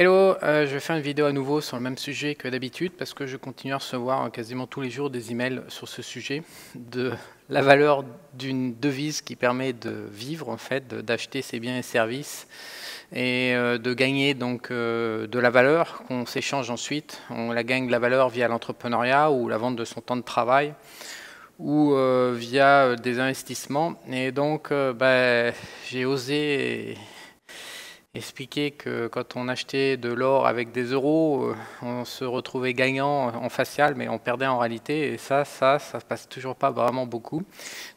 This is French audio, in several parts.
Hello, je vais faire une vidéo à nouveau sur le même sujet que d'habitude parce que je continue à recevoir quasiment tous les jours des emails sur ce sujet de la valeur d'une devise qui permet de vivre en fait, d'acheter ses biens et services et de gagner donc de la valeur qu'on s'échange ensuite. On la gagne de la valeur via l'entrepreneuriat ou la vente de son temps de travail ou via des investissements. Et donc j'ai osé expliquer que quand on achetait de l'or avec des euros, on se retrouvait gagnant en facial, mais on perdait en réalité. Et ça se passe toujours pas vraiment beaucoup.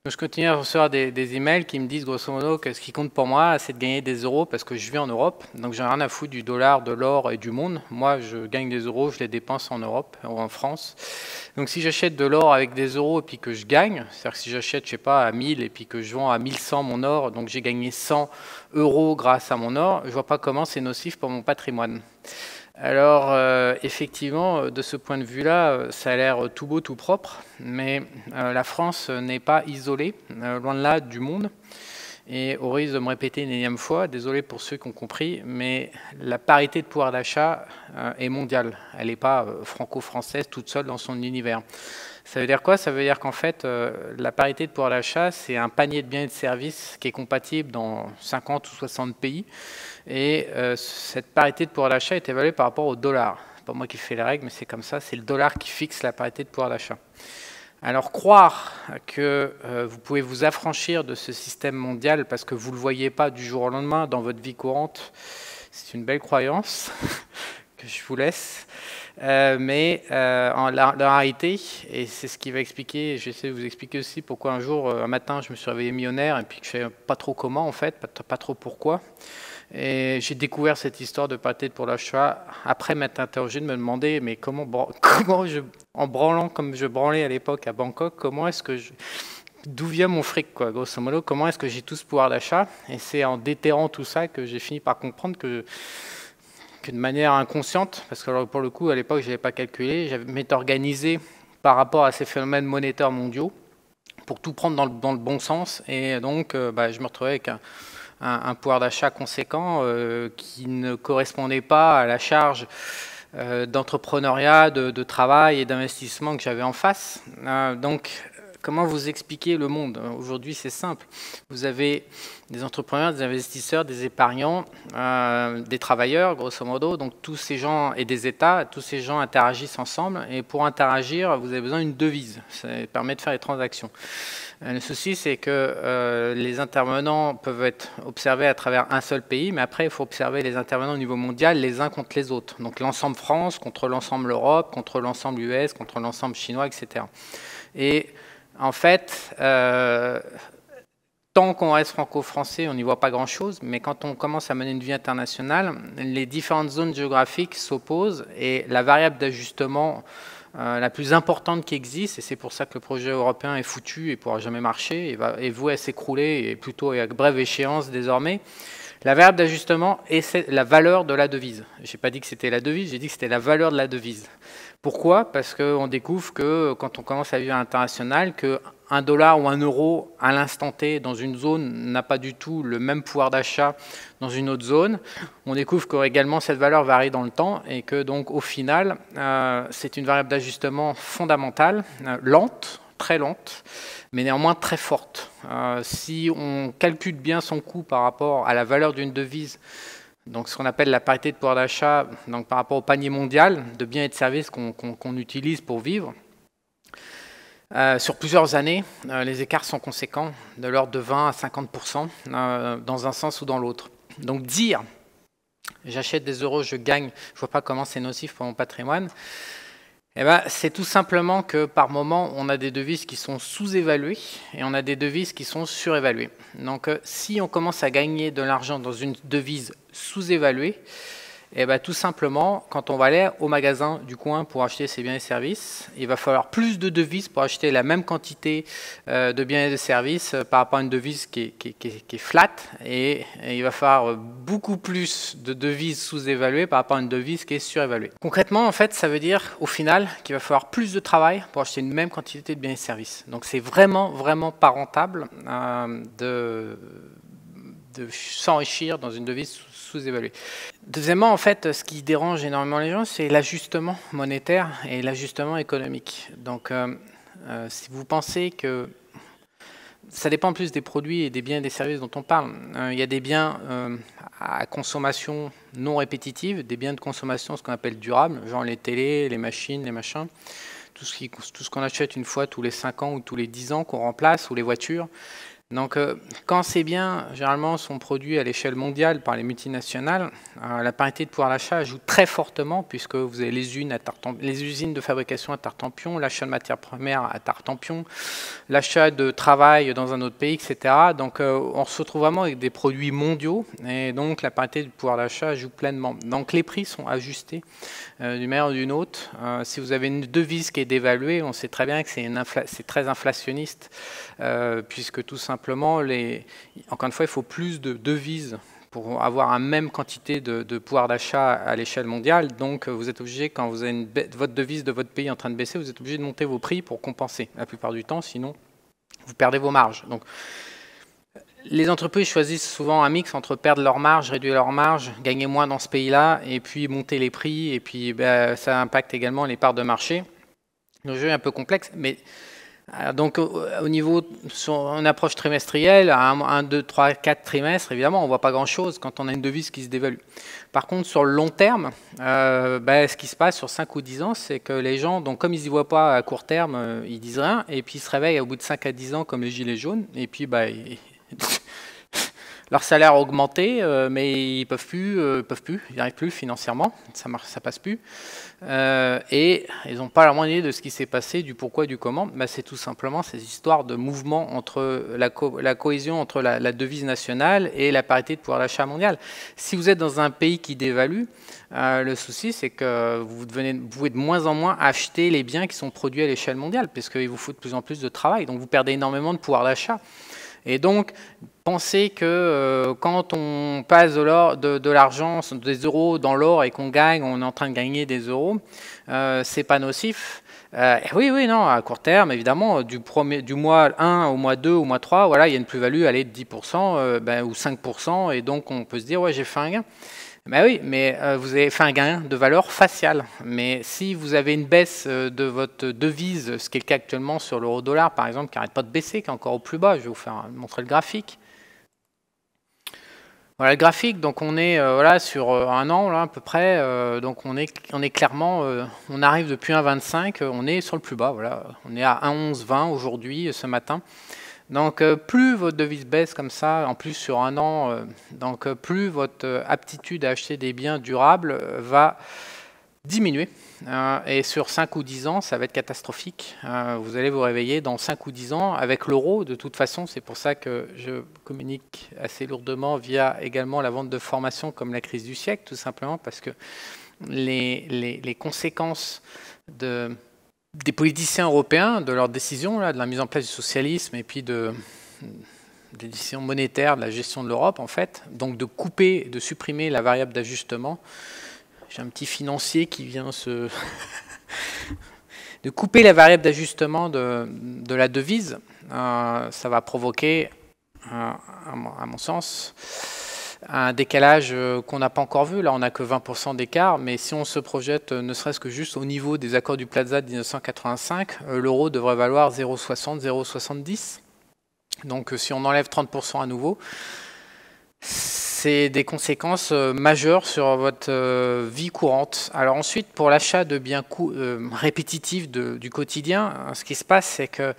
Donc je continue à recevoir des emails qui me disent grosso modo que ce qui compte pour moi, c'est de gagner des euros parce que je vis en Europe. Donc j'ai rien à foutre du dollar, de l'or et du monde. Moi, je gagne des euros, je les dépense en Europe ou en France. Donc si j'achète de l'or avec des euros et puis que je gagne, c'est-à-dire que si j'achète, je sais pas, à 1000 et puis que je vends à 1100 mon or, donc j'ai gagné 100 euros grâce à mon or, je vois pas comment c'est nocif pour mon patrimoine. Alors effectivement, de ce point de vue-là, ça a l'air tout beau, tout propre, mais la France n'est pas isolée, loin de là, du monde. Et au risque de me répéter une énième fois, désolé pour ceux qui ont compris, mais la parité de pouvoir d'achat est mondiale. Elle n'est pas franco-française toute seule dans son univers. Ça veut dire quoi? Ça veut dire qu'en fait, la parité de pouvoir d'achat, c'est un panier de biens et de services qui est compatible dans 50 ou 60 pays. Et cette parité de pouvoir d'achat est évaluée par rapport au dollar. C'est pas moi qui fais les règles, mais c'est comme ça. C'est le dollar qui fixe la parité de pouvoir d'achat. Alors croire que vous pouvez vous affranchir de ce système mondial parce que vous ne le voyez pas du jour au lendemain dans votre vie courante, c'est une belle croyance que je vous laisse. Mais en réalité, et c'est ce qui va expliquer, j'essaie de vous expliquer aussi pourquoi un matin, je me suis réveillé millionnaire et puis que je ne savais pas trop comment en fait, pas trop pourquoi. Et j'ai découvert cette histoire de parité pour l'achat après m'être interrogé, de me demander mais comment en branlant comme je branlais à l'époque à Bangkok, d'où vient mon fric quoi, grosso modo, comment est-ce que j'ai tout ce pouvoir d'achat? Et c'est en déterrant tout ça que j'ai fini par comprendre que de manière inconsciente, parce que pour le coup à l'époque je n'avais pas calculé, je m'étais organisé par rapport à ces phénomènes monétaires mondiaux pour tout prendre dans le bon sens, et donc je me retrouvais avec un pouvoir d'achat conséquent qui ne correspondait pas à la charge d'entrepreneuriat, de travail et d'investissement que j'avais en face. Donc, comment vous expliquer le monde? Aujourd'hui, c'est simple. Vous avez des entrepreneurs, des investisseurs, des épargnants, des travailleurs, grosso modo. Donc, tous ces gens, et des États, tous ces gens interagissent ensemble. Et pour interagir, vous avez besoin d'une devise. Ça permet de faire les transactions. Le souci, c'est que les intervenants peuvent être observés à travers un seul pays, mais après, il faut observer les intervenants au niveau mondial les uns contre les autres. Donc l'ensemble France contre l'ensemble Europe, contre l'ensemble US, contre l'ensemble chinois, etc. Et en fait, tant qu'on reste franco-français, on n'y voit pas grand-chose, mais quand on commence à mener une vie internationale, les différentes zones géographiques s'opposent et la variable d'ajustement la plus importante qui existe, et c'est pour ça que le projet européen est foutu et ne pourra jamais marcher, et voué à s'écrouler, et plutôt à brève échéance désormais. La variable d'ajustement est la valeur de la devise. Je n'ai pas dit que c'était la devise, j'ai dit que c'était la valeur de la devise. Pourquoi? Parce qu'on découvre que quand on commence à vivre à l'international, que $1 ou €1 à l'instant T dans une zone n'a pas du tout le même pouvoir d'achat dans une autre zone. On découvre que également cette valeur varie dans le temps et que donc au final, c'est une variable d'ajustement fondamentale, lente, très lente, mais néanmoins très forte. Si on calcule bien son coût par rapport à la valeur d'une devise, donc ce qu'on appelle la parité de pouvoir d'achat, donc par rapport au panier mondial de biens et de services qu'on utilise pour vivre, sur plusieurs années, les écarts sont conséquents, de l'ordre de 20 à 50% dans un sens ou dans l'autre. Donc dire j'achète des euros, je gagne, je ne vois pas comment c'est nocif pour mon patrimoine, eh ben, c'est tout simplement que par moment, on a des devises qui sont sous-évaluées et on a des devises qui sont surévaluées. Donc si on commence à gagner de l'argent dans une devise sous-évaluée, eh ben, tout simplement, quand on va aller au magasin du coin pour acheter ses biens et services, il va falloir plus de devises pour acheter la même quantité de biens et de services par rapport à une devise qui est flat, et il va falloir beaucoup plus de devises sous-évaluées par rapport à une devise qui est surévaluée. Concrètement, en fait, ça veut dire au final qu'il va falloir plus de travail pour acheter une même quantité de biens et services. Donc c'est vraiment, vraiment pas rentable de s'enrichir dans une devise sous-évalué. Deuxièmement, en fait, ce qui dérange énormément les gens, c'est l'ajustement monétaire et l'ajustement économique. Donc, si vous pensez que ça dépend en plus des produits et des biens et des services dont on parle. Il y a des biens à consommation non répétitive, des biens de consommation, ce qu'on appelle durables, genre les télés, les machines, les machins, tout ce qu'on achète une fois tous les 5 ans ou tous les 10 ans qu'on remplace, ou les voitures. Donc, quand ces biens, généralement, sont produits à l'échelle mondiale par les multinationales, la parité de pouvoir d'achat joue très fortement, puisque vous avez les usines de fabrication à Tartampion, l'achat de matières premières à Tartampion, l'achat de travail dans un autre pays, etc. Donc, on se retrouve vraiment avec des produits mondiaux, et donc la parité du pouvoir d'achat joue pleinement. Donc, les prix sont ajustés d'une manière ou d'une autre. Si vous avez une devise qui est dévaluée, on sait très bien que c'est très inflationniste, puisque tout simplement, encore une fois, il faut plus de devises pour avoir une même quantité de pouvoir d'achat à l'échelle mondiale. Donc, vous êtes obligé, quand vous avez votre devise de votre pays en train de baisser, vous êtes obligé de monter vos prix pour compenser la plupart du temps, sinon vous perdez vos marges. Donc, les entreprises choisissent souvent un mix entre perdre leur marge, réduire leur marge, gagner moins dans ce pays-là, et puis monter les prix, et puis ça impacte également les parts de marché. Le jeu est un peu complexe, mais donc au niveau, sur une approche trimestrielle, à 1, 2, 3, 4 trimestres, évidemment, on ne voit pas grand-chose quand on a une devise qui se dévalue. Par contre, sur le long terme, ce qui se passe sur 5 ou 10 ans, c'est que les gens, donc, comme ils n'y voient pas à court terme, ils disent rien, et puis ils se réveillent au bout de 5 à 10 ans comme les gilets jaunes, et puis leur salaire a augmenté, mais ils peuvent plus, ils n'y arrivent plus financièrement, ça passe plus. Et ils n'ont pas la moindre idée de ce qui s'est passé, du pourquoi, du comment. C'est tout simplement ces histoires de mouvement entre la cohésion entre la devise nationale et la parité de pouvoir d'achat mondial. Si vous êtes dans un pays qui dévalue, le souci c'est que vous pouvez de moins en moins acheter les biens qui sont produits à l'échelle mondiale, puisqu'il vous faut de plus en plus de travail, donc vous perdez énormément de pouvoir d'achat. Et donc, pensez que quand on passe de l'argent, des euros dans l'or et qu'on gagne, on est en train de gagner des euros, c'est pas nocif. Oui, non, à court terme, évidemment, du mois 1 au mois 2 au mois 3, voilà, il y a une plus-value de 10% ou 5%, et donc on peut se dire, ouais, j'ai fait un gain. Oui, mais vous avez fait un gain de valeur faciale. Mais si vous avez une baisse de votre devise, ce qui est le cas actuellement sur l'euro-dollar, par exemple, qui n'arrête pas de baisser, qui est encore au plus bas, je vais vous faire montrer le graphique. Voilà le graphique, donc on est sur un an là, à peu près, donc on est clairement, on arrive depuis 1,25, on est sur le plus bas, voilà, on est à 1,1120 aujourd'hui, ce matin. Donc plus votre devise baisse comme ça, en plus sur un an, donc plus votre aptitude à acheter des biens durables va diminuer. Et sur 5 ou 10 ans, ça va être catastrophique. Vous allez vous réveiller dans 5 ou 10 ans avec l'euro. De toute façon, c'est pour ça que je communique assez lourdement via également la vente de formation comme la crise du siècle, tout simplement parce que les conséquences des politiciens européens, de leurs décisions, là, de la mise en place du socialisme et puis des décisions monétaires, de la gestion de l'Europe, en fait, donc de supprimer la variable d'ajustement. J'ai un petit financier qui vient de couper la variable d'ajustement de la devise. Ça va provoquer, à mon sens, un décalage qu'on n'a pas encore vu. Là, on n'a que 20% d'écart, mais si on se projette ne serait-ce que juste au niveau des accords du Plaza de 1985, l'euro devrait valoir 0,60, 0,70. Donc si on enlève 30% à nouveau, c'est des conséquences majeures sur votre vie courante. Alors ensuite, pour l'achat de biens répétitifs du quotidien, ce qui se passe, c'est que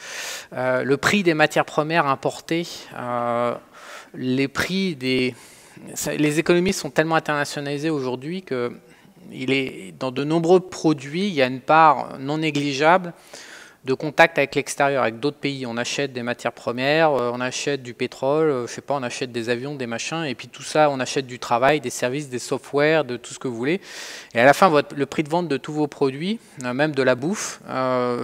le prix des matières premières importées, les économies sont tellement internationalisées aujourd'hui que dans de nombreux produits, il y a une part non négligeable de contact avec l'extérieur, avec d'autres pays. On achète des matières premières, on achète du pétrole, je sais pas, on achète des avions, des machins, et puis tout ça, on achète du travail, des services, des softwares, de tout ce que vous voulez. Et à la fin, le prix de vente de tous vos produits, même de la bouffe,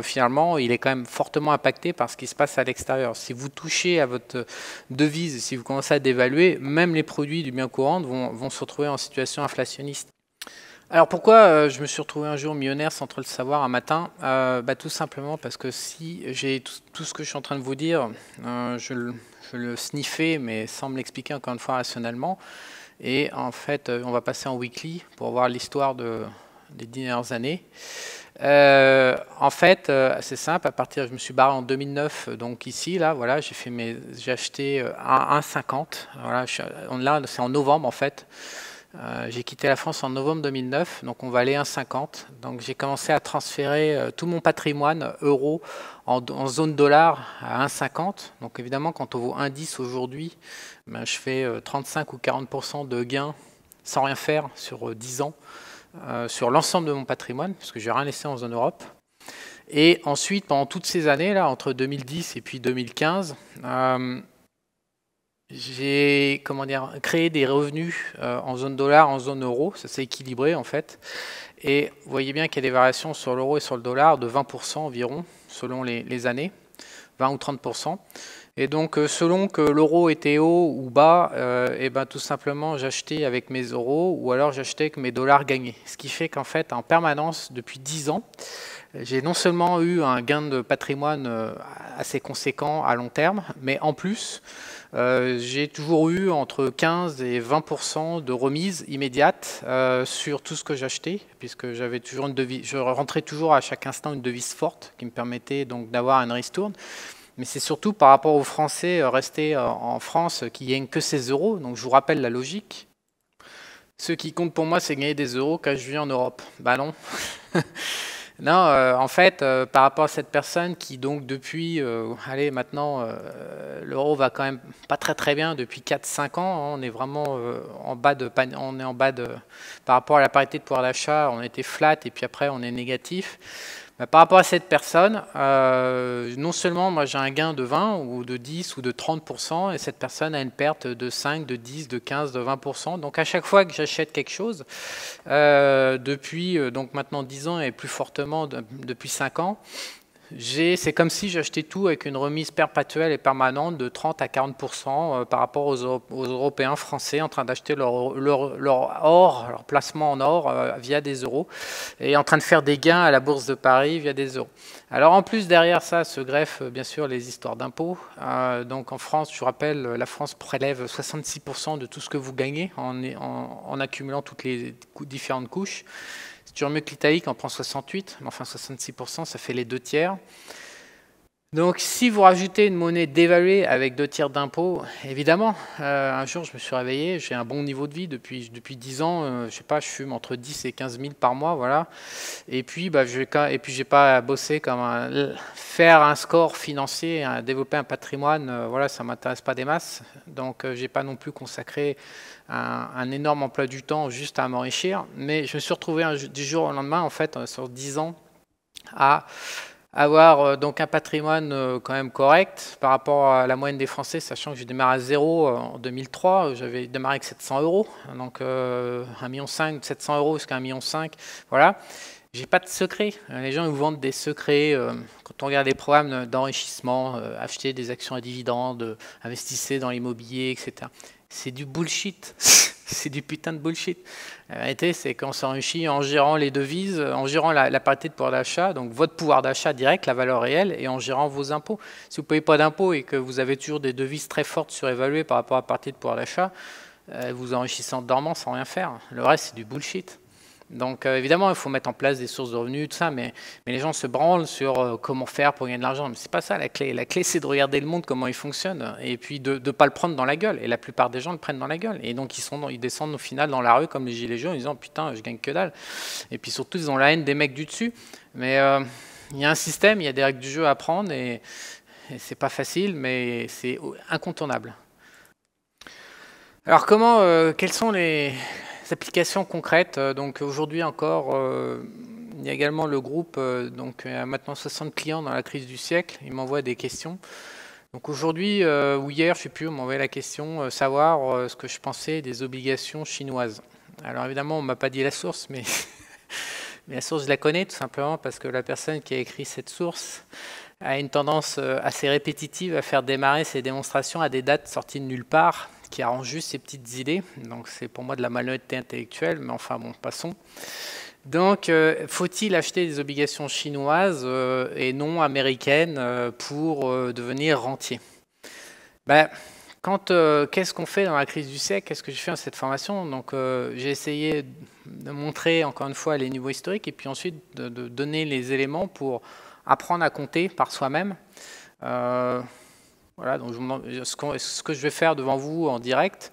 finalement, il est quand même fortement impacté par ce qui se passe à l'extérieur. Si vous touchez à votre devise, si vous commencez à dévaluer, même les produits du bien courant vont se retrouver en situation inflationniste. Alors pourquoi je me suis retrouvé un jour millionnaire sans trop le savoir un matin? Tout simplement parce que si j'ai tout ce que je suis en train de vous dire, je le sniffais mais sans me l'expliquer encore une fois rationnellement. Et en fait, on va passer en weekly pour voir l'histoire des dernières années. En fait, c'est simple. Je me suis barré en 2009, donc ici, là, voilà, j'ai acheté à 1,50. Voilà, là, c'est en novembre en fait. J'ai quitté la France en novembre 2009, donc on va aller 1,50. Donc j'ai commencé à transférer tout mon patrimoine euro en zone dollar à 1,50. Donc évidemment, quand on vaut 1,10 aujourd'hui, ben, je fais 35 ou 40% de gains sans rien faire sur 10 ans. Sur l'ensemble de mon patrimoine, parce que je n'ai rien laissé en zone Europe. Et ensuite, pendant toutes ces années, là, entre 2010 et puis 2015, j'ai créé des revenus en zone dollar, en zone euro. Ça s'est équilibré en fait. Et vous voyez bien qu'il y a des variations sur l'euro et sur le dollar de 20% environ, selon les années, 20 ou 30%. Et donc, selon que l'euro était haut ou bas, et ben, tout simplement, j'achetais avec mes euros ou alors j'achetais avec mes dollars gagnés. Ce qui fait qu'en fait, en permanence, depuis 10 ans, j'ai non seulement eu un gain de patrimoine assez conséquent à long terme, mais en plus, j'ai toujours eu entre 15 et 20% de remise immédiate sur tout ce que j'achetais, puisque j'avais toujours une devise, je rentrais toujours à chaque instant une devise forte qui me permettait donc d'avoir un ristourne. Mais c'est surtout par rapport aux Français restés en France qui gagnent que ces euros. Donc je vous rappelle la logique. Ce qui compte pour moi, c'est gagner des euros quand je vis en Europe. Bah non. Non, en fait, par rapport à cette personne qui donc depuis, allez maintenant, l'euro va quand même pas très très bien depuis 4-5 ans. Hein, on est vraiment en bas de, par rapport à la parité de pouvoir d'achat, on était flat et puis après on est négatif. Par rapport à cette personne, non seulement moi j'ai un gain de 20 ou de 10 ou de 30%, et cette personne a une perte de 5, de 10, de 15, de 20%. Donc à chaque fois que j'achète quelque chose, depuis donc maintenant 10 ans et plus fortement depuis 5 ans, c'est comme si j'achetais tout avec une remise perpétuelle et permanente de 30 à 40% par rapport aux Européens français en train d'acheter leur or, leur placement en or via des euros et en train de faire des gains à la Bourse de Paris via des euros. Alors en plus derrière ça se greffent bien sûr les histoires d'impôts. Donc en France, je vous rappelle, la France prélève 66% de tout ce que vous gagnez en accumulant toutes les différentes couches. C'est toujours mieux que l'Italie qui en prend 68, mais enfin 66%, ça fait les 2 tiers. Donc si vous rajoutez une monnaie dévaluée avec 2 tiers d'impôts, évidemment, un jour je me suis réveillé, j'ai un bon niveau de vie depuis 10 ans, je sais pas, je fume entre 10 et 15 000 par mois, voilà. Et puis j'ai pas bossé faire un score financier, développer un patrimoine, voilà, ça m'intéresse pas des masses. Donc j'ai pas non plus consacré un énorme emploi du temps juste à m'enrichir, mais je me suis retrouvé du jour au lendemain, en fait, sur 10 ans, à avoir donc un patrimoine quand même correct par rapport à la moyenne des Français, sachant que j'ai démarré à 0 en 2003, j'avais démarré avec 700 €, donc 1,5 million, 700 € jusqu'à 1,5 million, voilà. J'ai pas de secret. Les gens ils vous vendent des secrets. Quand on regarde les programmes d'enrichissement, acheter des actions à dividendes, investissez dans l'immobilier, etc. C'est du bullshit. C'est du putain de bullshit. La vérité, c'est qu'on s'enrichit en gérant les devises, en gérant la parité de pouvoir d'achat, donc votre pouvoir d'achat direct, la valeur réelle, et en gérant vos impôts. Si vous ne payez pas d'impôts et que vous avez toujours des devises très fortes surévaluées par rapport à la parité de pouvoir d'achat, vous enrichissez en dormant sans rien faire. Le reste, c'est du bullshit. Donc évidemment, il faut mettre en place des sources de revenus, tout ça, mais les gens se branlent sur comment faire pour gagner de l'argent. Mais c'est pas ça la clé. La clé, c'est de regarder le monde, comment il fonctionne, et puis de ne pas le prendre dans la gueule. Et la plupart des gens le prennent dans la gueule. Et donc ils descendent au final dans la rue comme les gilets jaunes en disant putain, je gagne que dalle. Et puis surtout, ils ont la haine des mecs du dessus. Mais il y a un système, il y a des règles du jeu à prendre, et c'est pas facile, mais c'est incontournable. Alors quelles sont les applications concrètes? Donc aujourd'hui encore, il y a également le groupe, donc il y a maintenant 60 clients dans la crise du siècle, ils m'envoient des questions. Donc aujourd'hui ou hier, je ne sais plus, on m'a envoyé la question, savoir ce que je pensais des obligations chinoises. Alors évidemment, on ne m'a pas dit la source, mais la source, je la connais tout simplement parce que la personne qui a écrit cette source a une tendance assez répétitive à faire démarrer ses démonstrations à des dates sorties de nulle part, qui arrange juste ses petites idées. Donc c'est pour moi de la malhonnêteté intellectuelle, mais enfin bon, passons. Donc faut-il acheter des obligations chinoises et non américaines pour devenir rentier? Qu'est-ce qu'on fait dans la crise du siècle? Qu'est-ce que j'ai fait dans cette formation? Donc, j'ai essayé de montrer, encore une fois, les niveaux historiques et puis ensuite de donner les éléments pour apprendre à compter par soi-même. Voilà, donc ce que je vais faire devant vous en direct.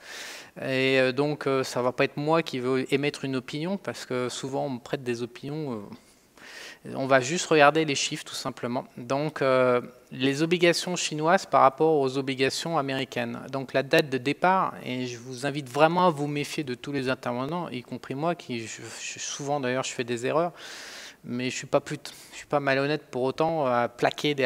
Et donc, ça ne va pas être moi qui veux émettre une opinion, parce que souvent, on me prête des opinions. On va juste regarder les chiffres, tout simplement. Donc, les obligations chinoises par rapport aux obligations américaines. Donc, la date de départ, et je vous invite vraiment à vous méfier de tous les intervenants, y compris moi, souvent d'ailleurs, je fais des erreurs. Mais je ne suis pas malhonnête pour autant à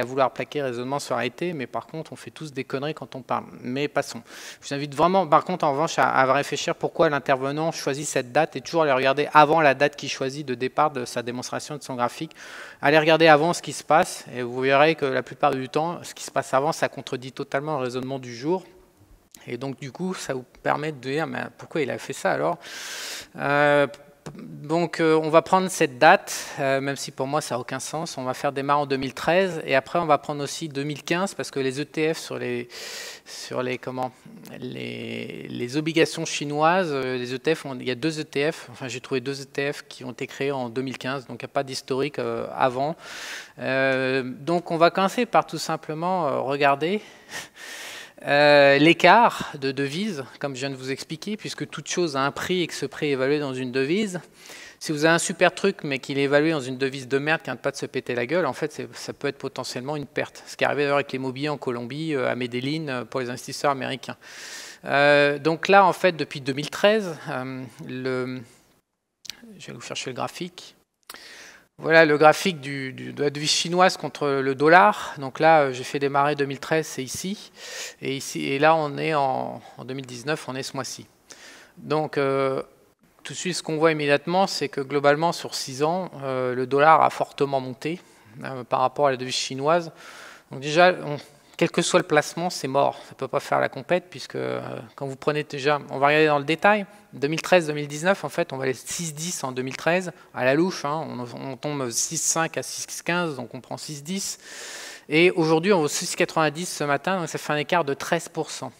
vouloir plaquer raisonnement sur la réalité, mais par contre, on fait tous des conneries quand on parle. Mais passons. Je vous invite vraiment, par contre, en revanche, à réfléchir pourquoi l'intervenant choisit cette date et toujours aller regarder avant la date qu'il choisit de départ de sa démonstration de son graphique. Allez regarder avant ce qui se passe et vous verrez que la plupart du temps, ce qui se passe avant, ça contredit totalement le raisonnement du jour. Et donc, du coup, ça vous permet de dire, mais pourquoi il a fait ça alors? Donc, on va prendre cette date, même si pour moi ça n'a aucun sens. On va faire démarrer en 2013 et après on va prendre aussi 2015 parce que les ETF sur les obligations chinoises, les ETF, il y a 2 ETF. Enfin, j'ai trouvé 2 ETF qui ont été créés en 2015, donc il n'y a pas d'historique avant. Donc, on va commencer par tout simplement regarder. L'écart de devise, comme je viens de vous expliquer, puisque toute chose a un prix et que ce prix est évalué dans une devise. Si vous avez un super truc, mais qu'il est évalué dans une devise de merde qui n'arrête pas de se péter la gueule, en fait, ça peut être potentiellement une perte. Ce qui est arrivé d'ailleurs avec l'immobilier en Colombie, à Medellín, pour les investisseurs américains. Donc là, en fait, depuis 2013, je vais vous chercher le graphique. Voilà le graphique de la devise chinoise contre le dollar. Donc là, j'ai fait démarrer 2013, c'est ici. Et là, on est en 2019, on est ce mois-ci. Donc, tout de suite, ce qu'on voit immédiatement, c'est que globalement, sur 6 ans, le dollar a fortement monté par rapport à la devise chinoise. Donc déjà, quel que soit le placement, c'est mort. Ça ne peut pas faire la compète, puisque quand vous prenez déjà, on va regarder dans le détail, 2013-2019, en fait, on va aller 6,10 en 2013, à la louche, hein, on tombe 6,5 à 6,15, donc on prend 6,10. Et aujourd'hui, on vaut 6,90 ce matin, donc ça fait un écart de 13%.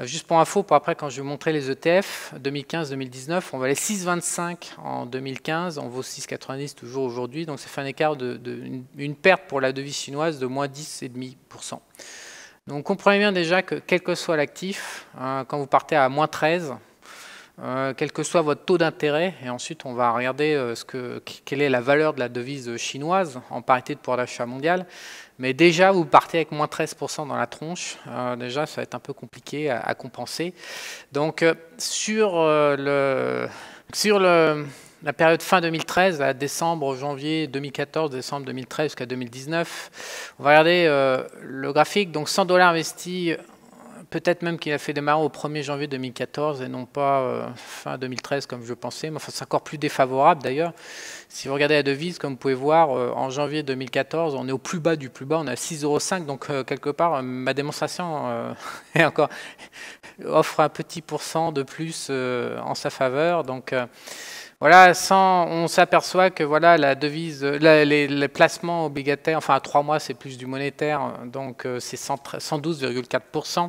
Juste pour info, pour après, quand je vais vous montrer les ETF, 2015-2019, on va aller 6,25 en 2015, on vaut 6,90 toujours aujourd'hui, donc ça fait un écart une perte pour la devise chinoise de moins 10,5%. Donc comprenez bien déjà que quel que soit l'actif, quand vous partez à moins 13, quel que soit votre taux d'intérêt, et ensuite on va regarder quelle est la valeur de la devise chinoise en parité de pouvoir d'achat mondial. Mais déjà, vous partez avec moins 13% dans la tronche. Déjà, ça va être un peu compliqué à compenser. Donc, sur la période fin 2013, à décembre, janvier 2014, décembre 2013 jusqu'à 2019, on va regarder le graphique. Donc, 100 $ investis, peut-être même qu'il a fait démarrer au 1er janvier 2014 et non pas fin 2013 comme je pensais. Mais enfin, c'est encore plus défavorable d'ailleurs. Si vous regardez la devise, comme vous pouvez voir, en janvier 2014, on est au plus bas du plus bas, on est à 6,05 €. Donc, quelque part, ma démonstration offre un petit pourcent de plus en sa faveur. Donc, voilà, on s'aperçoit que voilà, la devise, les placements obligataires, enfin à 3 mois, c'est plus du monétaire, donc c'est 112,4%.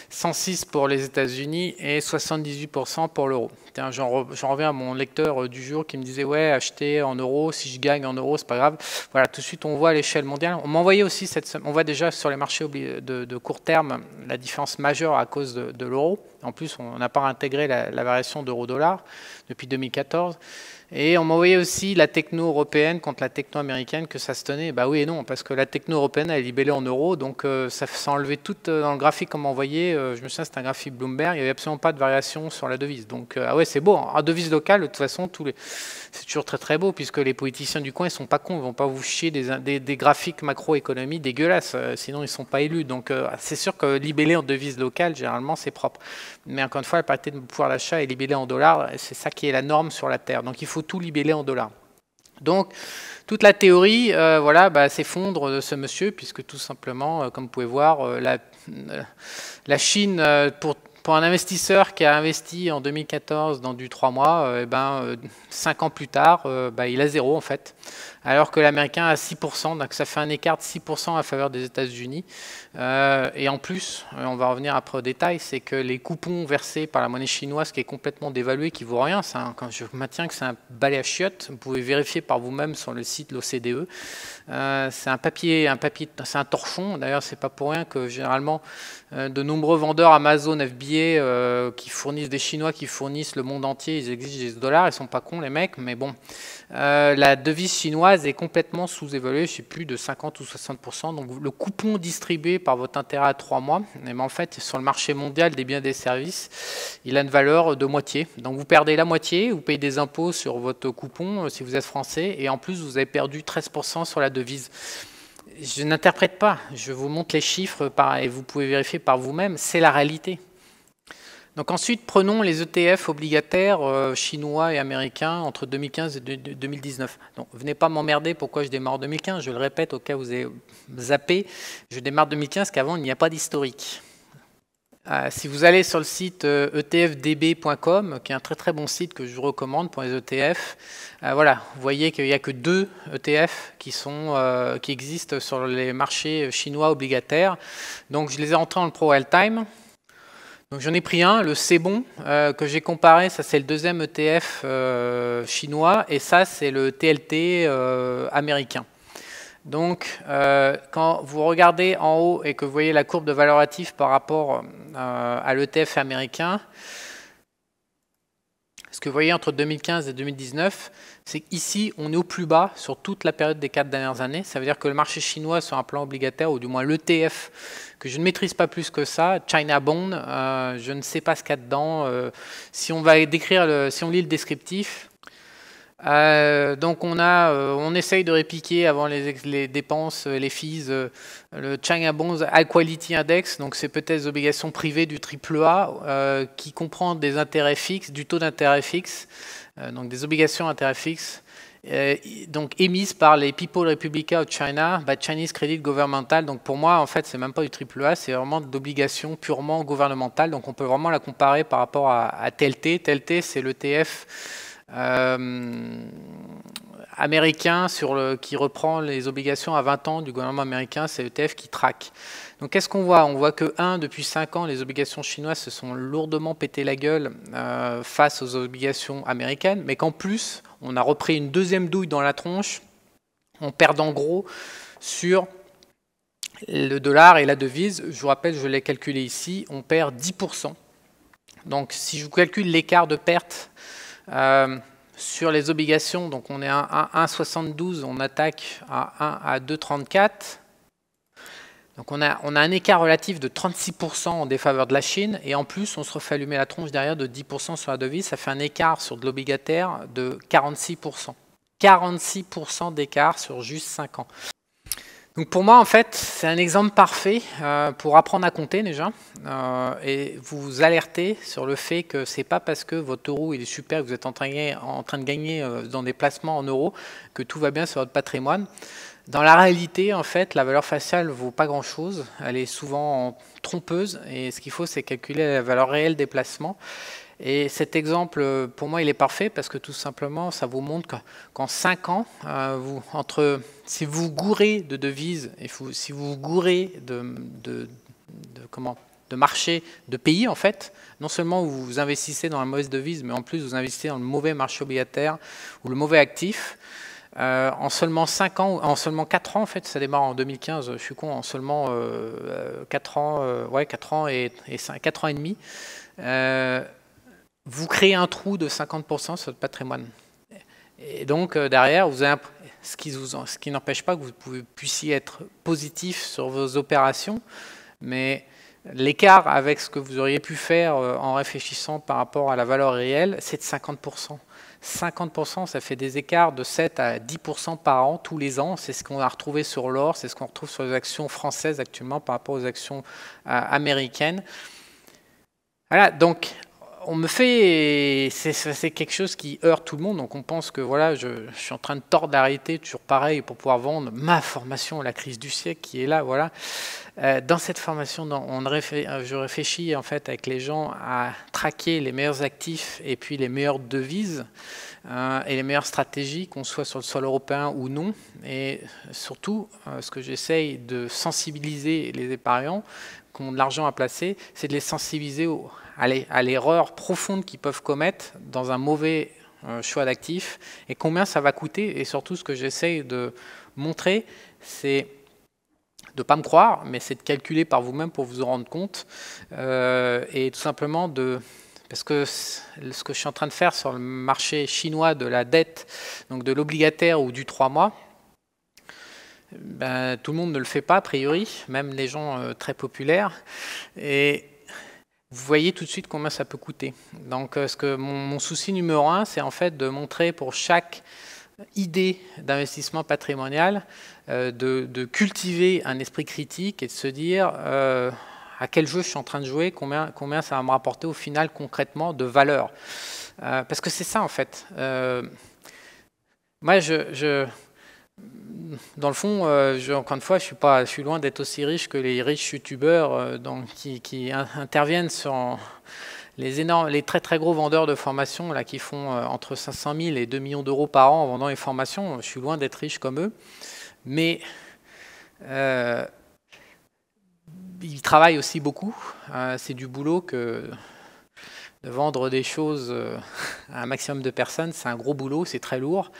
106 pour les États-Unis et 78% pour l'euro. J'en reviens à mon lecteur du jour qui me disait ouais, acheter en euros, si je gagne en euros, c'est pas grave. Voilà, tout de suite on voit à l'échelle mondiale. On m'envoyait aussi on voit déjà sur les marchés de court terme la différence majeure à cause de l'euro. En plus, on n'a pas intégré la variation d'euro-dollar depuis 2014. Et on m'envoyait aussi la techno européenne contre la techno américaine, que ça se tenait. Bah oui et non, parce que la techno européenne elle est libellée en euros, donc ça s'enlevait tout dans le graphique qu'on m'envoyait. Je me souviens, c'était un graphique Bloomberg, il n'y avait absolument pas de variation sur la devise. Donc ah ouais, c'est beau. En devise locale, de toute façon, c'est toujours très très beau, puisque les politiciens du coin, ils sont pas cons, ils vont pas vous chier des graphiques macroéconomie dégueulasses, sinon ils sont pas élus. Donc c'est sûr que libellé en devise locale, généralement, c'est propre. Mais encore une fois, la parité de pouvoir d'achat est libellée en dollars, c'est ça qui est la norme sur la Terre. Donc il faut tout libeller en dollars. Donc toute la théorie s'effondre de ce monsieur, puisque tout simplement, comme vous pouvez voir, la Chine, pour pour un investisseur qui a investi en 2014 dans du 3 mois, 5 ans plus tard, il a 0 en fait. Alors que l'américain a 6%, donc ça fait un écart de 6% à faveur des États-Unis. Et en plus, on va revenir après au détail, c'est que les coupons versés par la monnaie chinoise qui est complètement dévaluée, qui ne vaut rien, quand je maintiens que c'est un balai à chiottes, vous pouvez vérifier par vous-même sur le site de l'OCDE. C'est un papier, c'est un torchon. D'ailleurs, c'est pas pour rien que généralement de nombreux vendeurs Amazon, FBA, qui fournissent des Chinois, qui fournissent le monde entier, ils exigent des dollars. Ils sont pas cons les mecs, mais bon, la devise chinoise est complètement sous-évaluée, je sais plus de 50 ou 60%. Donc le coupon distribué par votre intérêt à 3 mois, en fait, sur le marché mondial des biens et des services, il a une valeur de moitié. Donc vous perdez la moitié, vous payez des impôts sur votre coupon si vous êtes français, et en plus vous avez perdu 13% sur la devise. Je n'interprète pas, je vous montre les chiffres et vous pouvez vérifier par vous-même, c'est la réalité. Donc ensuite, prenons les ETF obligataires chinois et américains entre 2015 et 2019. Donc venez pas m'emmerder pourquoi je démarre en 2015, je le répète au cas où vous avez zappé, je démarre 2015 qu'avant il n'y a pas d'historique. Si vous allez sur le site etfdb.com, qui est un très bon site que je vous recommande pour les ETF, voilà, vous voyez qu'il n'y a que 2 ETF qui existent sur les marchés chinois obligataires. Donc je les ai rentrés en Pro Time. Donc j'en ai pris un, le C'est Bon, que j'ai comparé, ça c'est le deuxième ETF chinois, et ça c'est le TLT américain. Donc, quand vous regardez en haut et que vous voyez la courbe de valeur active par rapport à l'ETF américain, ce que vous voyez entre 2015 et 2019, c'est qu'ici, on est au plus bas sur toute la période des 4 dernières années. Ça veut dire que le marché chinois sur un plan obligataire, ou du moins l'ETF, que je ne maîtrise pas plus que ça, China Bond, je ne sais pas ce qu'il y a dedans. Si on va décrire, si on lit le descriptif, donc on essaye de répliquer avant les dépenses, les fees, le China Bonds High Quality Index, donc c'est peut-être des obligations privées du AAA qui comprend des intérêts fixes, du taux d'intérêt fixe, donc des obligations à intérêt fixe, donc émises par les People Republic of China, Chinese Credit Governmental. Donc pour moi, en fait, c'est même pas du AAA, c'est vraiment de l'obligation purement gouvernementale. Donc on peut vraiment la comparer par rapport à TLT. TLT, c'est l'ETF américain qui reprend les obligations à 20 ans du gouvernement américain, c'est l'ETF qui traque. Donc qu'est-ce qu'on voit? On voit que, depuis 5 ans, les obligations chinoises se sont lourdement pété la gueule face aux obligations américaines, mais qu'en plus, on a repris une deuxième douille dans la tronche, en perdant gros sur le dollar et la devise. Je vous rappelle, je l'ai calculé ici, on perd 10%. Donc si je vous calcule l'écart de perte sur les obligations, donc on est à 1,72, on attaque à 2,34. Donc on a un écart relatif de 36% en défaveur de la Chine, et en plus on se refait allumer la tronche derrière de 10% sur la devise, ça fait un écart sur de l'obligataire de 46%. 46% d'écart sur juste 5 ans. Donc pour moi, en fait, c'est un exemple parfait pour apprendre à compter déjà et vous alerter sur le fait que c'est pas parce que votre euro il est super, que vous êtes en train de gagner dans des placements en euros, que tout va bien sur votre patrimoine. Dans la réalité, en fait, la valeur faciale ne vaut pas grand-chose. Elle est souvent trompeuse et ce qu'il faut, c'est calculer la valeur réelle des placements. Et cet exemple, pour moi, il est parfait parce que tout simplement, ça vous montre qu'en 5 ans, si vous gourrez de devises et si vous gourrez de marché, de pays, en fait, non seulement vous investissez dans la mauvaise devise, mais en plus vous investissez dans le mauvais marché obligataire ou le mauvais actif, en seulement 5 ans, en seulement 4 ans, en fait, ça démarre en 2015, je suis con, en seulement 4 ans, 4 ans et 4 ans et demi, vous créez un trou de 50% sur votre patrimoine. Et donc, derrière, vous avez ce qui n'empêche pas que vous puissiez être positif sur vos opérations, mais l'écart avec ce que vous auriez pu faire en réfléchissant par rapport à la valeur réelle, c'est de 50%. 50%, ça fait des écarts de 7 à 10% par an, tous les ans. C'est ce qu'on a retrouvé sur l'or, c'est ce qu'on retrouve sur les actions françaises actuellement par rapport aux actions américaines. Voilà, donc on me fait, c'est quelque chose qui heurte tout le monde, donc on pense que voilà, je suis en train de tordre la réalité, toujours pareil, pour pouvoir vendre ma formation, la crise du siècle qui est là, voilà. Dans cette formation, je réfléchis en fait avec les gens à traquer les meilleurs actifs et puis les meilleures devises et les meilleures stratégies, qu'on soit sur le sol européen ou non. Et surtout, ce que j'essaye de sensibiliser les épargnants qui ont de l'argent à placer, c'est de les sensibiliser à l'erreur profonde qu'ils peuvent commettre dans un mauvais choix d'actifs et combien ça va coûter. Et surtout, ce que j'essaye de montrer, c'est de ne pas me croire, mais c'est de calculer par vous-même pour vous en rendre compte. Et tout simplement parce que ce que je suis en train de faire sur le marché chinois de la dette, donc de l'obligataire ou du 3 mois, ben, tout le monde ne le fait pas a priori, même les gens très populaires. Et vous voyez tout de suite combien ça peut coûter. Donc mon souci numéro 1, c'est en fait de montrer pour chaque idée d'investissement patrimonial, de cultiver un esprit critique et de se dire à quel jeu je suis en train de jouer, combien ça va me rapporter au final concrètement de valeur. Parce que c'est ça en fait. Moi, dans le fond, encore une fois, je suis loin d'être aussi riche que les riches youtubeurs qui interviennent sur les très très gros vendeurs de formations là, qui font entre 500 000 et 2 millions d'euros par an en vendant les formations. Je suis loin d'être riche comme eux. Mais ils travaillent aussi beaucoup. C'est du boulot que de vendre des choses à un maximum de personnes. C'est un gros boulot, c'est très lourd.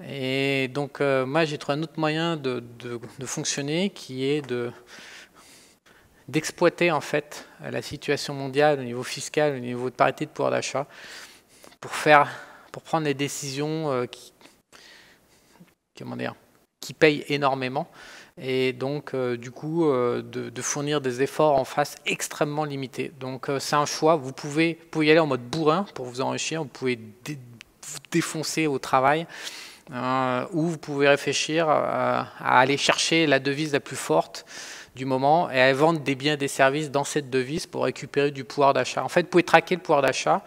Et donc, moi, j'ai trouvé un autre moyen de fonctionner qui est d'exploiter en fait la situation mondiale au niveau fiscal, au niveau de parité de pouvoir d'achat, pour prendre des décisions qui payent énormément, et donc du coup de fournir des efforts en face extrêmement limités. Donc c'est un choix. Vous pouvez y aller en mode bourrin pour vous enrichir, vous pouvez vous défoncer au travail. Ou vous pouvez réfléchir à aller chercher la devise la plus forte du moment et à vendre des biens et des services dans cette devise pour récupérer du pouvoir d'achat. En fait, vous pouvez traquer le pouvoir d'achat,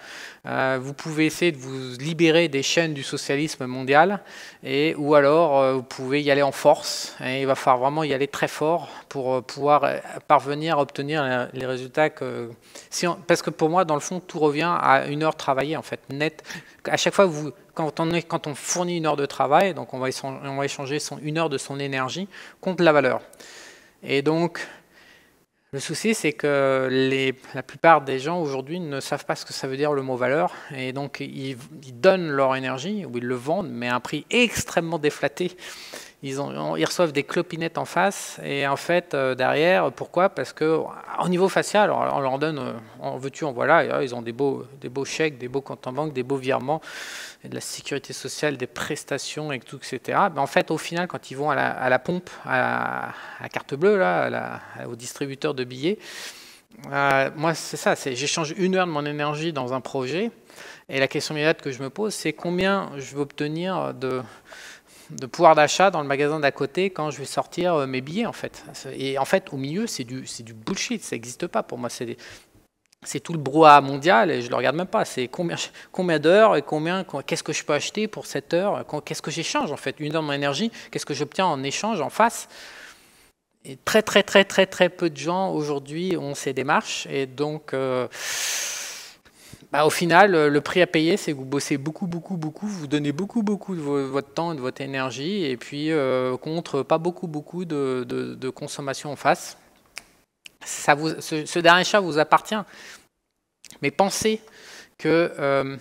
vous pouvez essayer de vous libérer des chaînes du socialisme mondial, ou alors vous pouvez y aller en force, et il va falloir vraiment y aller très fort pour pouvoir parvenir à obtenir les résultats parce que pour moi, dans le fond, tout revient à une heure travaillée, en fait, net. À chaque fois, quand on fournit une heure de travail, donc on va échanger une heure de son énergie contre la valeur. Et donc, le souci, c'est que la plupart des gens aujourd'hui ne savent pas ce que ça veut dire le mot valeur. Et donc, ils donnent leur énergie, ou ils le vendent, mais à un prix extrêmement déflaté. Ils reçoivent des clopinettes en face, et en fait, derrière, pourquoi? Parce qu'au niveau facial, on leur donne, en veux-tu, en voilà, ils ont des beaux chèques, des beaux comptes en banque, des beaux virements, et de la sécurité sociale, des prestations, et tout, etc. Mais en fait, au final, quand ils vont à la pompe, à carte bleue, là, au distributeur de billets, moi, c'est ça, j'échange une heure de mon énergie dans un projet, et la question immédiate que je me pose, c'est combien je vais obtenir de pouvoir d'achat dans le magasin d'à côté quand je vais sortir mes billets, en fait. Et en fait, au milieu, c'est du bullshit, ça n'existe pas pour moi. C'est tout le brouhaha mondial et je ne le regarde même pas. C'est combien d'heures et qu'est-ce que je peux acheter pour cette heure, qu'est-ce que j'échange en fait. Une heure de mon énergie, qu'est-ce que j'obtiens en échange, en face. Et très peu de gens aujourd'hui ont ces démarches. Et donc, au final, le prix à payer, c'est que vous bossez beaucoup, vous donnez beaucoup de votre temps et de votre énergie, et puis contre pas beaucoup de consommation en face. Ce dernier chat vous appartient, mais pensez que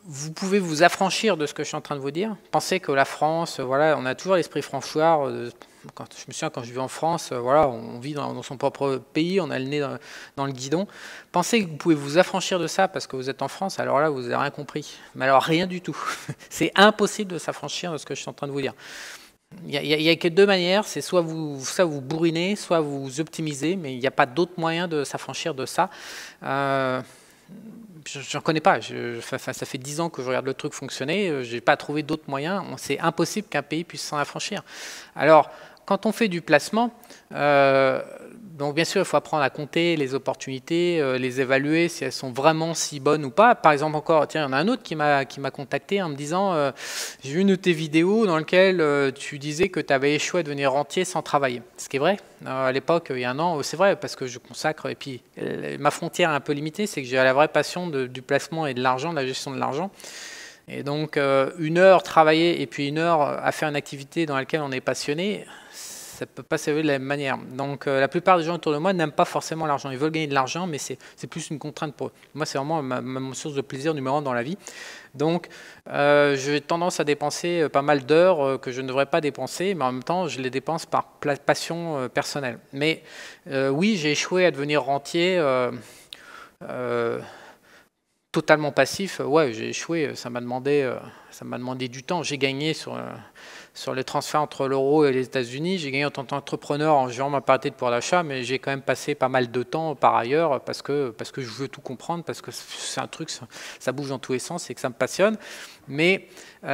vous pouvez vous affranchir de ce que je suis en train de vous dire. Pensez que la France, voilà, on a toujours l'esprit franchouard. Je me souviens quand je vivais en France, voilà, on vit dans son propre pays, on a le nez dans le guidon. Pensez que vous pouvez vous affranchir de ça parce que vous êtes en France, alors là, vous n'avez rien compris. Mais alors, rien du tout. C'est impossible de s'affranchir de ce que je suis en train de vous dire. Il n'y a que deux manières, c'est soit vous bourrinez, soit vous optimisez, mais il n'y a pas d'autre moyen de s'affranchir de ça. J'en connais pas. Ça fait 10 ans que je regarde le truc fonctionner. Je n'ai pas trouvé d'autres moyens. C'est impossible qu'un pays puisse s'en affranchir. Alors, quand on fait du placement, donc bien sûr, il faut apprendre à compter les opportunités, les évaluer si elles sont vraiment si bonnes ou pas. Par exemple, encore, tiens, il y en a un autre qui m'a contacté en me disant j'ai vu une de tes vidéos dans laquelle tu disais que tu avais échoué à devenir rentier sans travailler. Ce qui est vrai. À l'époque, il y a un an, c'est vrai, parce que je consacre, et puis ma frontière est un peu limitée, c'est que j'ai la vraie passion du placement et de l'argent, de la gestion de l'argent. Et donc, 1 heure travailler et puis 1 heure à faire une activité dans laquelle on est passionné, ça ne peut pas s'évaluer de la même manière. Donc la plupart des gens autour de moi n'aiment pas forcément l'argent. Ils veulent gagner de l'argent, mais c'est plus une contrainte pour eux. Moi, c'est vraiment ma source de plaisir numéro 1 dans la vie. Donc j'ai tendance à dépenser pas mal d'heures que je ne devrais pas dépenser, mais en même temps, je les dépense par passion personnelle. Mais oui, j'ai échoué à devenir rentier totalement passif. Ouais, j'ai échoué, ça m'a demandé du temps. J'ai gagné sur les transferts entre l'euro et les États-Unis. J'ai gagné en tant qu'entrepreneur en gérant ma parité de pouvoir d'achat, mais j'ai quand même passé pas mal de temps par ailleurs parce que je veux tout comprendre, parce que c'est un truc, ça bouge dans tous les sens et que ça me passionne. Mais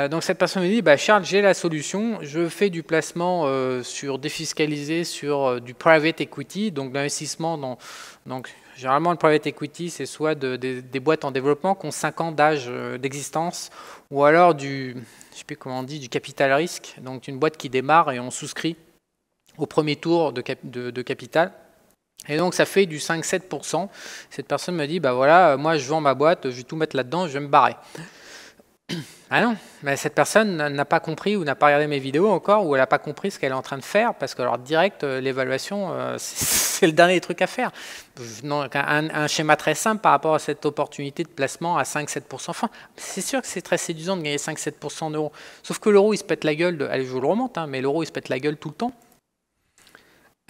donc cette personne me dit, bah, Charles, j'ai la solution, je fais du placement défiscalisé sur du private equity, donc l'investissement donc généralement le private equity, c'est soit des boîtes en développement qui ont 5 ans d'âge d'existence, ou alors je ne sais plus comment on dit, du capital risque, donc une boîte qui démarre et on souscrit au premier tour de capital. Et donc ça fait du 5-7%. Cette personne me dit, bah voilà, moi je vends ma boîte, je vais tout mettre là-dedans, je vais me barrer. Ah non, mais cette personne n'a pas compris ou n'a pas regardé mes vidéos encore, ou elle n'a pas compris ce qu'elle est en train de faire, parce que alors direct, l'évaluation, c'est le dernier truc à faire. Donc, un schéma très simple par rapport à cette opportunité de placement à 5-7%. Enfin, c'est sûr que c'est très séduisant de gagner 5-7% d'euros. Sauf que l'euro, il se pète la gueule, allez, je vous le remonte, hein, mais l'euro, il se pète la gueule tout le temps.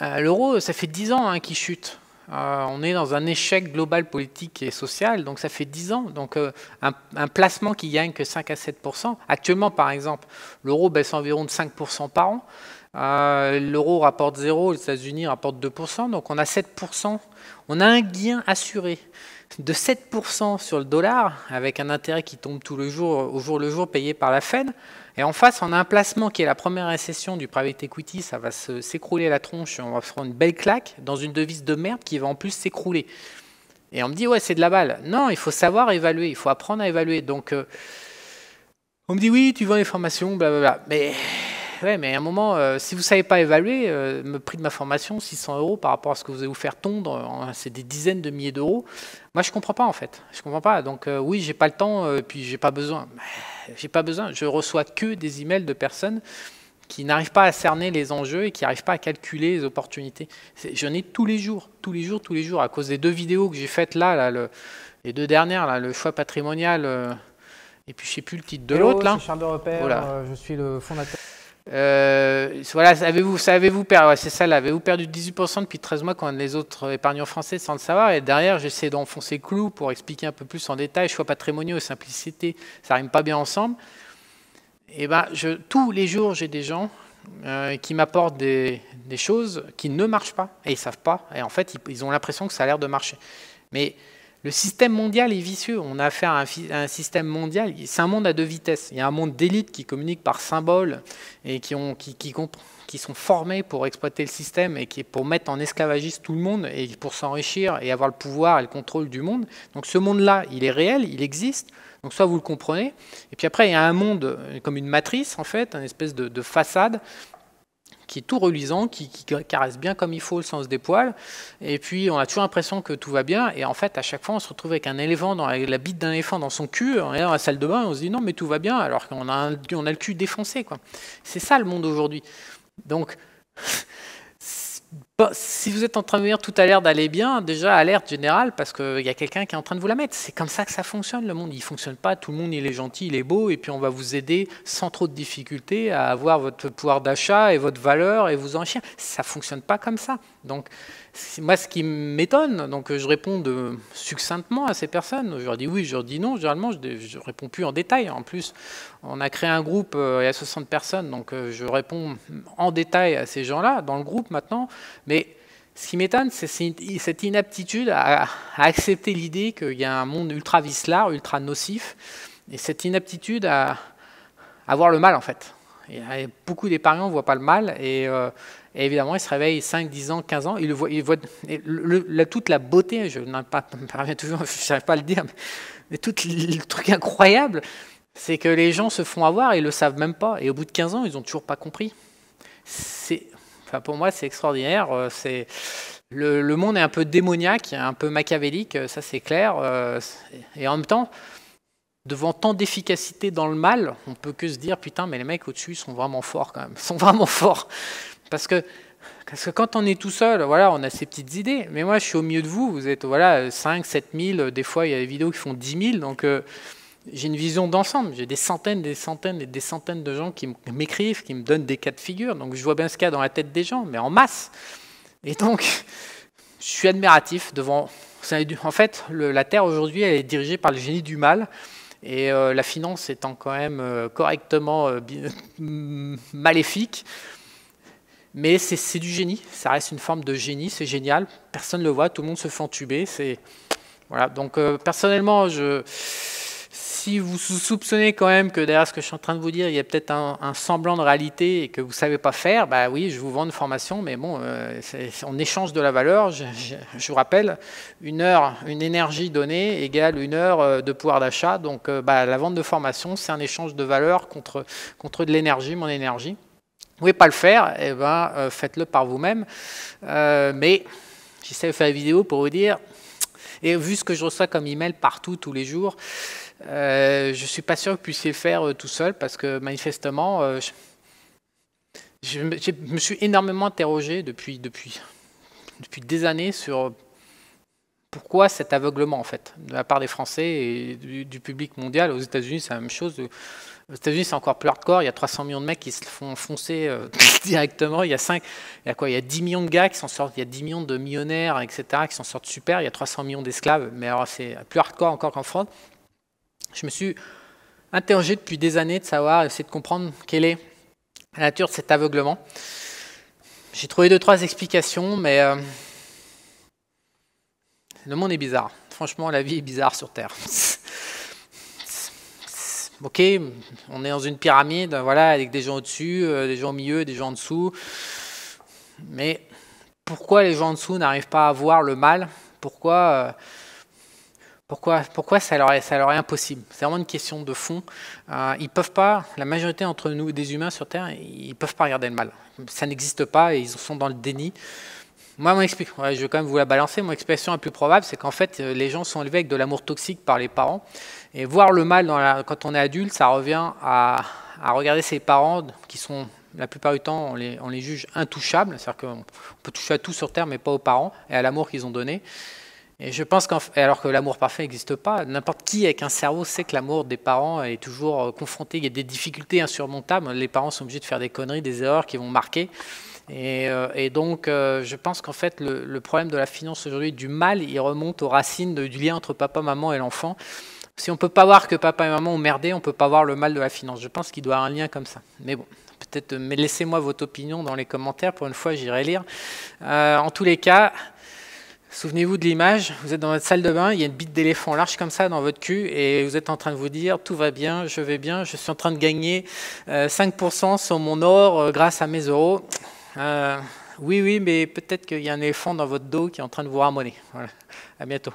L'euro, ça fait 10 ans qu'il chute. On est dans un échec global politique et social, donc ça fait 10 ans. Donc un placement qui gagne que 5 à 7%. Actuellement, par exemple, l'euro baisse environ de 5% par an. L'euro rapporte 0, les États-Unis rapportent 2%, donc on a 7%. On a un gain assuré de 7% sur le dollar, avec un intérêt qui tombe tout le jour, au jour le jour, payé par la Fed. Et en face, on a un placement qui est la première récession du private equity, ça va s'écrouler la tronche, on va se prendre une belle claque dans une devise de merde qui va en plus s'écrouler. Et on me dit, ouais, c'est de la balle. Non, il faut savoir évaluer, il faut apprendre à évaluer. Donc, on me dit, oui, tu vends les formations, blablabla. Mais, ouais, mais à un moment, si vous ne savez pas évaluer, le prix de ma formation, 600 € par rapport à ce que vous allez vous faire tondre, c'est des dizaines de milliers d'euros. Moi, je ne comprends pas, en fait. Je ne comprends pas. Donc, oui, je n'ai pas le temps, puis je n'ai pas besoin. J'ai pas besoin. Je reçois que des emails de personnes qui n'arrivent pas à cerner les enjeux et qui n'arrivent pas à calculer les opportunités. J'en ai tous les jours, à cause des 2 vidéos que j'ai faites là, les 2 dernières, là, le choix patrimonial, et puis je ne sais plus le titre de l'autre. C'est Charles de Repère, voilà. Je suis le fondateur. Voilà, avez-vous perdu, ouais, c'est ça là, avez-vous perdu 18% depuis 13 mois quand les autres épargnants français sans le savoir? Et derrière, j'essaie d'enfoncer le clou pour expliquer un peu plus en détail, choix patrimoniaux et simplicité, ça rime pas bien ensemble. Et ben, tous les jours, j'ai des gens qui m'apportent des choses qui ne marchent pas, et ils savent pas, et en fait, ils ont l'impression que ça a l'air de marcher. Mais le système mondial est vicieux. On a affaire à un système mondial. C'est un monde à 2 vitesses. Il y a un monde d'élite qui communique par symboles et qui sont formés pour exploiter le système et pour mettre en esclavagisme tout le monde et pour s'enrichir et avoir le pouvoir et le contrôle du monde. Donc ce monde-là, il est réel, il existe. Donc soit vous le comprenez. Et puis après, il y a un monde comme une matrice, en fait, une espèce de façade qui est tout reluisant, qui caresse bien comme il faut le sens des poils, et puis on a toujours l'impression que tout va bien, et en fait à chaque fois on se retrouve avec un éléphant, la bite d'un éléphant dans son cul, on est dans la salle de bain, et on se dit non mais tout va bien, alors qu'on a le cul défoncé, quoi. C'est ça le monde aujourd'hui. Donc si vous êtes en train de dire tout a l'air d'aller bien, déjà alerte générale, parce qu'il y a quelqu'un qui est en train de vous la mettre. C'est comme ça que ça fonctionne, le monde. Il ne fonctionne pas, tout le monde il est gentil, il est beau, et puis on va vous aider sans trop de difficultés à avoir votre pouvoir d'achat et votre valeur et vous enrichir. Ça ne fonctionne pas comme ça. Donc, moi, ce qui m'étonne, donc je réponds succinctement à ces personnes. Je leur dis oui, je leur dis non. Généralement, je ne réponds plus en détail. En plus, on a créé un groupe, il y a 60 personnes, donc je réponds en détail à ces gens-là, dans le groupe maintenant. Mais ce qui m'étonne, c'est cette inaptitude à accepter l'idée qu'il y a un monde ultra vicelard, ultra nocif, et cette inaptitude à voir le mal, en fait. Et beaucoup d'épargnants ne voient pas le mal et évidemment, ils se réveillent 5, 10 ans, 15 ans, ils voient toute la beauté, je n'arrive pas à le dire, mais tout le truc incroyable, c'est que les gens se font avoir et ils ne le savent même pas. Et au bout de 15 ans, ils n'ont toujours pas compris. Enfin, pour moi, c'est extraordinaire. Le monde est un peu démoniaque, un peu machiavélique, ça c'est clair. Et en même temps, devant tant d'efficacité dans le mal, on peut que se dire, putain, mais les mecs au-dessus sont vraiment forts quand même. Ils sont vraiment forts. Parce que quand on est tout seul, voilà, on a ses petites idées. Mais moi, je suis au milieu de vous. Vous êtes voilà, 5, 7 000. Des fois, il y a des vidéos qui font 10 000. Donc, j'ai une vision d'ensemble. J'ai des centaines, des centaines et des centaines de gens qui m'écrivent, qui me donnent des cas de figure. Donc, je vois bien ce qu'il y a dans la tête des gens, mais en masse. Et donc, je suis admiratif devant... En fait, la Terre, aujourd'hui, elle est dirigée par le génie du mal. Et la finance étant quand même correctement maléfique. Mais c'est du génie, ça reste une forme de génie, c'est génial. Personne ne le voit, tout le monde se fait entuber. Voilà. Donc personnellement, si vous soupçonnez quand même que derrière ce que je suis en train de vous dire, il y a peut-être un semblant de réalité et que vous ne savez pas faire, bah oui, je vous vends une formation, mais bon, on échange de la valeur. Je vous rappelle, une énergie donnée égale 1 heure de pouvoir d'achat. Donc la vente de formation, c'est un échange de valeur contre de l'énergie, mon énergie. Vous ne pouvez pas le faire, eh ben, faites-le par vous-même. Mais j'essaie de faire une vidéo pour vous dire, et vu ce que je reçois comme email partout, tous les jours, je ne suis pas sûr que vous puissiez le faire tout seul, parce que manifestement, je me suis énormément interrogé depuis des années sur pourquoi cet aveuglement, en fait, de la part des Français et du public mondial. Aux États-Unis, c'est la même chose. Aux États-Unis, c'est encore plus hardcore. Il y a 300 millions de mecs qui se font foncer directement. Il y a 10 millions de gars qui s'en sortent. Il y a 10 millions de millionnaires, etc., qui s'en sortent super. Il y a 300 millions d'esclaves. Mais alors, c'est plus hardcore encore qu'en France. Je me suis interrogé depuis des années de savoir, essayer de comprendre quelle est la nature de cet aveuglement. J'ai trouvé 2-3 explications, mais le monde est bizarre. Franchement, la vie est bizarre sur Terre. Ok, on est dans une pyramide, voilà, avec des gens au-dessus, des gens au milieu, des gens en dessous. Mais pourquoi les gens en dessous n'arrivent pas à voir le mal? Pourquoi ça leur est impossible? C'est vraiment une question de fond. Ils peuvent pas, la majorité d'entre nous, des humains sur Terre, ils ne peuvent pas regarder le mal. Ça n'existe pas et ils sont dans le déni. Moi, je vais quand même vous la balancer. Mon explication la plus probable, c'est qu'en fait, les gens sont élevés avec de l'amour toxique par les parents. Et voir le mal quand on est adulte, ça revient à regarder ses parents qui sont, la plupart du temps, on les juge intouchables. C'est-à-dire qu'on peut toucher à tout sur Terre, mais pas aux parents et à l'amour qu'ils ont donné. Et je pense alors que l'amour parfait n'existe pas, n'importe qui avec un cerveau sait que l'amour des parents est toujours confronté. Il y a des difficultés insurmontables. Les parents sont obligés de faire des conneries, des erreurs qui vont marquer. Et donc, je pense qu'en fait, le problème de la finance aujourd'hui, du mal, il remonte aux racines du lien entre papa, maman et l'enfant. Si on ne peut pas voir que papa et maman ont merdé, on ne peut pas voir le mal de la finance. Je pense qu'il doit y avoir un lien comme ça. Mais bon, peut-être, mais laissez-moi votre opinion dans les commentaires. Pour une fois, j'irai lire. En tous les cas, souvenez-vous de l'image. Vous êtes dans votre salle de bain, il y a une bite d'éléphant large comme ça dans votre cul et vous êtes en train de vous dire tout va bien, je vais bien, je suis en train de gagner 5% sur mon or grâce à mes euros. Oui, mais peut-être qu'il y a un éléphant dans votre dos qui est en train de vous ramoner. Voilà. À bientôt.